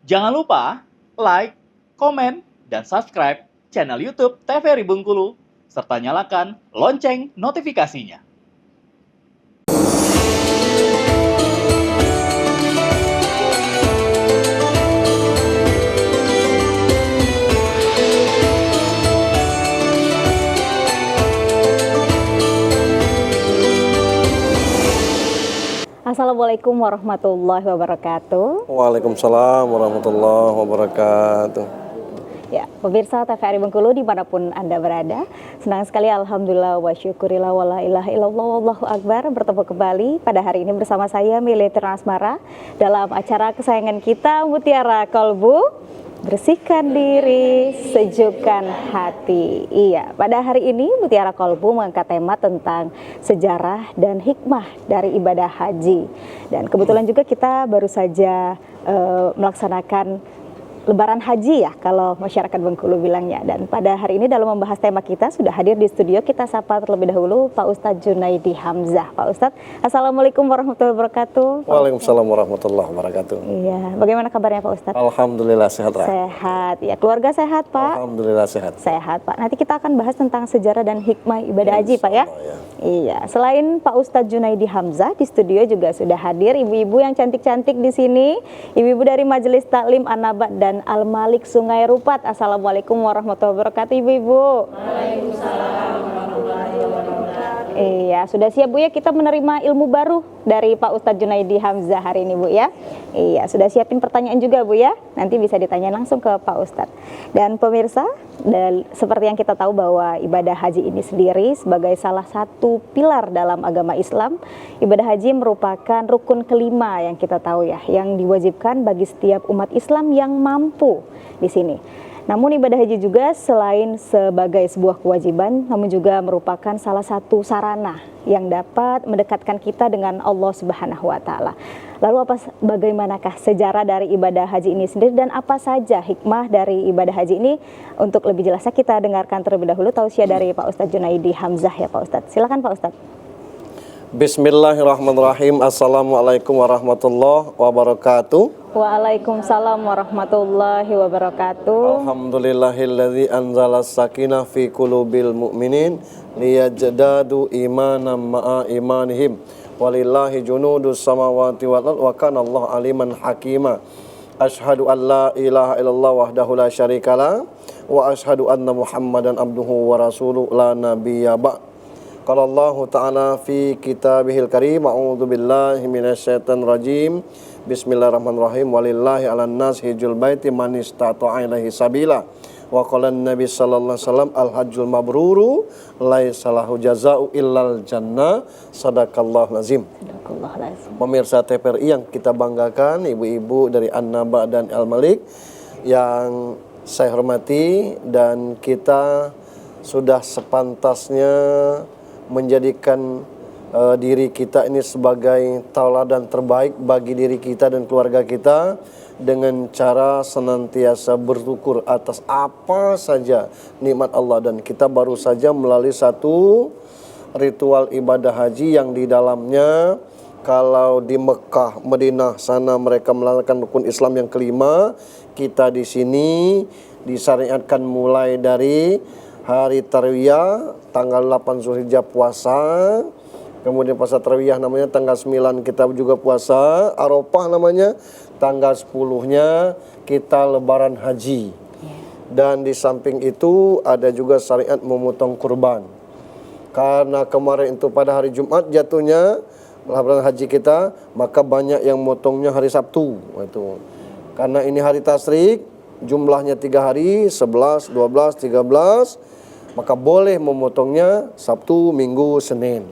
Jangan lupa like, komen, dan subscribe channel YouTube TVRI Bengkulu, serta nyalakan lonceng notifikasinya. Assalamualaikum warahmatullahi wabarakatuh. Waalaikumsalam warahmatullahi wabarakatuh. Ya, pemirsa TVRI Bengkulu dimanapun Anda berada, senang sekali alhamdulillah wa syukurillah wa la ilaha illallah wallahu akbar bertemu kembali pada hari ini bersama saya Mile Asmara dalam acara kesayangan kita Mutiara Kolbu. Bersihkan diri, sejukkan hati. Iya, pada hari ini Mutiara Kolbu mengangkat tema tentang sejarah dan hikmah dari ibadah haji. Dan kebetulan juga kita baru saja melaksanakan Lebaran Haji ya, kalau masyarakat Bengkulu bilangnya. Dan pada hari ini dalam membahas tema kita sudah hadir di studio, kita sapa terlebih dahulu Pak Ustadz Junaidi Hamzah. Pak Ustadz, Assalamualaikum warahmatullahi wabarakatuh. Waalaikumsalam warahmatullahi wabarakatuh. Iya, bagaimana kabarnya Pak Ustadz? Alhamdulillah sehat. Sehat, ya. Keluarga sehat Pak? Alhamdulillah sehat. Sehat Pak. Nanti kita akan bahas tentang sejarah dan hikmah ibadah haji Pak ya. Ya. Iya, selain Pak Ustadz Junaidi Hamzah, di studio juga sudah hadir ibu-ibu yang cantik-cantik di sini. Ibu-ibu dari Majelis Taklim An-Nabat dan Al-Malik Sungai Rupat. Assalamualaikum warahmatullahi wabarakatuh ibu-ibu. Waalaikumsalam warahmatullahi wabarakatuh. Iya, sudah siap Bu ya kita menerima ilmu baru dari Pak Ustadz Junaidi Hamzah hari ini Bu ya. Iya, sudah siapin pertanyaan juga Bu ya. Nanti bisa ditanya langsung ke Pak Ustadz. Dan pemirsa, seperti yang kita tahu bahwa ibadah haji ini sendiri sebagai salah satu pilar dalam agama Islam, ibadah haji merupakan rukun kelima yang kita tahu ya, yang diwajibkan bagi setiap umat Islam yang mampu di sini. Namun ibadah haji juga selain sebagai sebuah kewajiban, namun juga merupakan salah satu sarana yang dapat mendekatkan kita dengan Allah Subhanahu wa taala. Lalu bagaimanakah sejarah dari ibadah haji ini sendiri dan apa saja hikmah dari ibadah haji ini? Untuk lebih jelasnya kita dengarkan terlebih dahulu tausiah dari Pak Ustadz Junaidi Hamzah ya Pak Ustadz. Silakan Pak Ustadz. Bismillahirrahmanirrahim. Assalamualaikum warahmatullahi wabarakatuh. Waalaikumsalam warahmatullahi wabarakatuh. Alhamdulillahilladzi anzala sakinah fi qulubil mu'minin liyajdadu imanan ma'a imanihim. Walillahi junudus samawati wal ardh wa kana Allah aliman hakima. Asyhadu an la ilaha illallah wahdahu la syarikalah wa asyhadu anna Muhammadan abduhu wa rasuluhu la nabiyya ba'd. Qala Allah Ta'ala fi kitabihil karim, a'udzu billahi minasyaitonir rajim. Bismillahirrahmanirrahim. Walillahi 'alan nas hijjul baiti man istata'a ilaihi sabila. Wa qala an-nabi sallallahu alaihi wasallam al-hajjul mabruru laisa lahu jazaa'u illal jannah. Sadaqallahul azim. Pemirsa TVRI yang kita banggakan, ibu-ibu dari An-Naba dan Al-Malik yang saya hormati, dan kita sudah sepantasnya menjadikan diri kita ini sebagai tauladan terbaik bagi diri kita dan keluarga kita dengan cara senantiasa bersyukur atas apa saja nikmat Allah. Dan kita baru saja melalui satu ritual ibadah haji yang di dalamnya, kalau di Mekah, Madinah sana mereka melaksanakan rukun Islam yang kelima, kita di sini disyariatkan mulai dari hari Tarwiyah tanggal 8 Zulhijjah puasa, kemudian puasa Tarwiyah namanya tanggal 9 kita juga puasa, Arafah namanya tanggal 10-nya kita lebaran haji. Dan di samping itu ada juga syariat memotong kurban. Karena kemarin itu pada hari Jumat jatuhnya lebaran haji kita, maka banyak yang motongnya hari Sabtu itu. Karena ini hari tasyrik, jumlahnya 3 hari, 11, 12, 13, maka boleh memotongnya Sabtu, Minggu, Senin.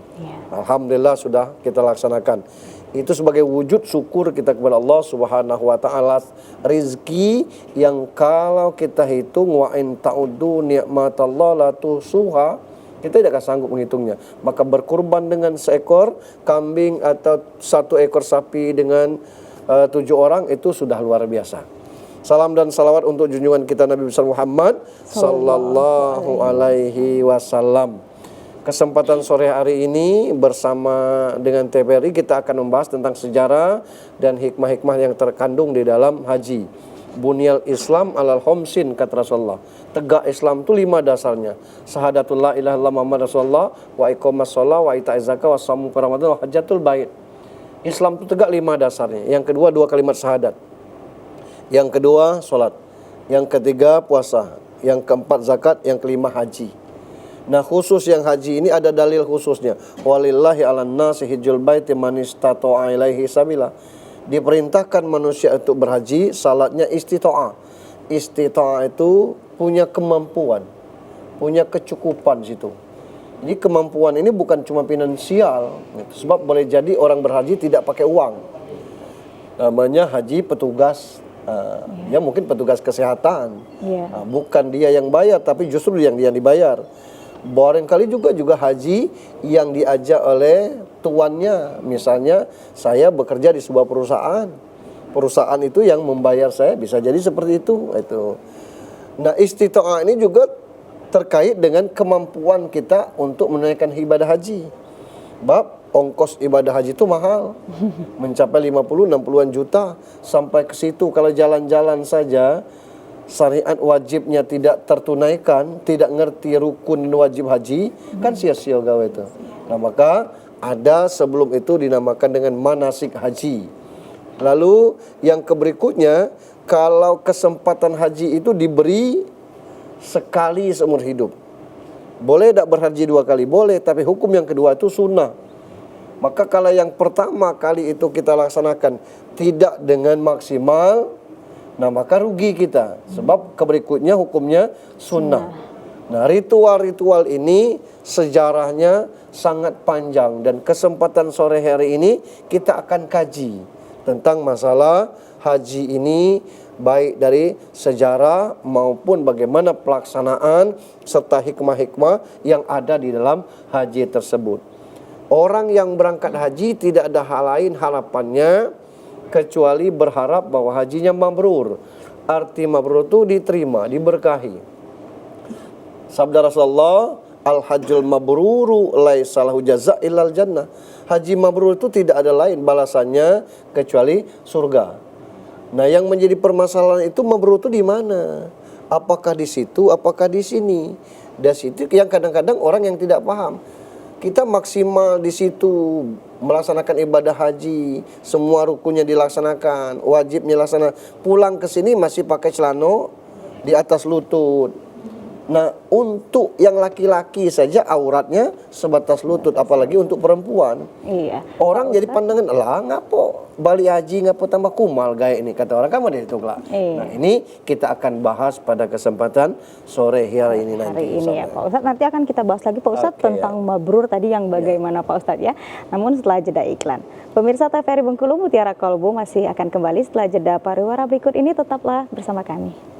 Alhamdulillah sudah kita laksanakan. Itu sebagai wujud syukur kita kepada Allah Subhanahu wa taala, rizki yang kalau kita hitung wa in ta'uddu ni'matallahi la tuhsuha, kita tidak akan sanggup menghitungnya. Maka berkurban dengan seekor kambing atau 1 ekor sapi dengan 7 orang itu sudah luar biasa. Salam dan salawat untuk junjungan kita Nabi besar Muhammad sallallahu alaihi wasallam. Kesempatan sore hari ini bersama dengan TVRI kita akan membahas tentang sejarah dan hikmah-hikmah yang terkandung di dalam haji. Bunyal Islam alal homsin, kata Rasulullah. Tegak Islam itu 5 dasarnya. Syahadatul la ilaha illallah Muhammad Rasulullah, wa iqamas shalah, wa ita'iz zakah, wa shaum ramadan, wa hajjatul bait. Islam itu tegak 5 dasarnya. Yang kedua 2 kalimat syahadat. Yang kedua salat. Yang ketiga puasa. Yang keempat zakat, yang kelima haji. Nah, khusus yang haji ini ada dalil khususnya. Walillahi 'alan nasi hijjul baiti man istata'a ilaihi sabila. Diperintahkan manusia untuk berhaji, salatnya istita'ah. Istita'ah itu punya kemampuan, punya kecukupan situ. Jadi kemampuan ini bukan cuma finansial, sebab boleh jadi orang berhaji tidak pakai uang. Namanya haji petugas, ya mungkin petugas kesehatan. Bukan dia yang bayar, tapi justru dia yang dibayar. Barangkali juga haji yang diajak oleh tuannya. Misalnya saya bekerja di sebuah perusahaan. Perusahaan itu yang membayar saya, bisa jadi seperti itu. Nah, istita'ah ini juga terkait dengan kemampuan kita untuk menunaikan ibadah haji. Bab ongkos ibadah haji itu mahal. Mencapai 50-60an juta. Sampai ke situ kalau jalan-jalan saja syariat wajibnya tidak tertunaikan, tidak ngerti rukun wajib haji, kan sia-sia gawe itu. Nah, maka ada sebelum itu dinamakan dengan manasik haji. Lalu yang berikutnya, kalau kesempatan haji itu diberi sekali seumur hidup. Boleh tak berhaji 2 kali? Boleh, tapi hukum yang kedua itu sunnah. Maka kalau yang pertama kali itu kita laksanakan tidak dengan maksimal, nah maka rugi kita, sebab berikutnya hukumnya sunnah. Nah, ritual-ritual ini sejarahnya sangat panjang, dan kesempatan sore hari ini kita akan kaji tentang masalah haji ini, baik dari sejarah maupun bagaimana pelaksanaan serta hikmah-hikmah yang ada di dalam haji tersebut. Orang yang berangkat haji tidak ada hal lain harapannya kecuali berharap bahwa hajinya mabrur. Arti mabrur itu diterima, diberkahi. Sabda Rasulullah, al-hajjul mabruru laisa lahu jazaa illal jannah. Haji mabrur itu tidak ada lain balasannya kecuali surga. Nah, yang menjadi permasalahan itu mabrur itu di mana? Apakah di situ, apakah di sini? Dan situ yang kadang-kadang orang yang tidak paham. Kita maksimal di situ melaksanakan ibadah haji, semua rukunnya dilaksanakan, wajibnya dilaksanakan. Pulang ke sini masih pakai celana di atas lutut. Nah, untuk yang laki-laki saja auratnya sebatas lutut, apalagi untuk perempuan. Iya. Orang jadi pandangan, lah ngapo balik haji ngapo tambah kumal gaya ini, kata orang kamu deh itu lah. Iya. Nah, ini kita akan bahas pada kesempatan sore hari ini nanti. Hari ini ya Pak Ustadz, nanti akan kita bahas lagi Pak Ustadz tentang mabrur tadi yang bagaimana Pak Ustadz ya. Namun setelah jeda iklan. Pemirsa TVRI Bengkulu, Mutiara Kolbu masih akan kembali setelah jeda pariwara berikut ini, tetaplah bersama kami.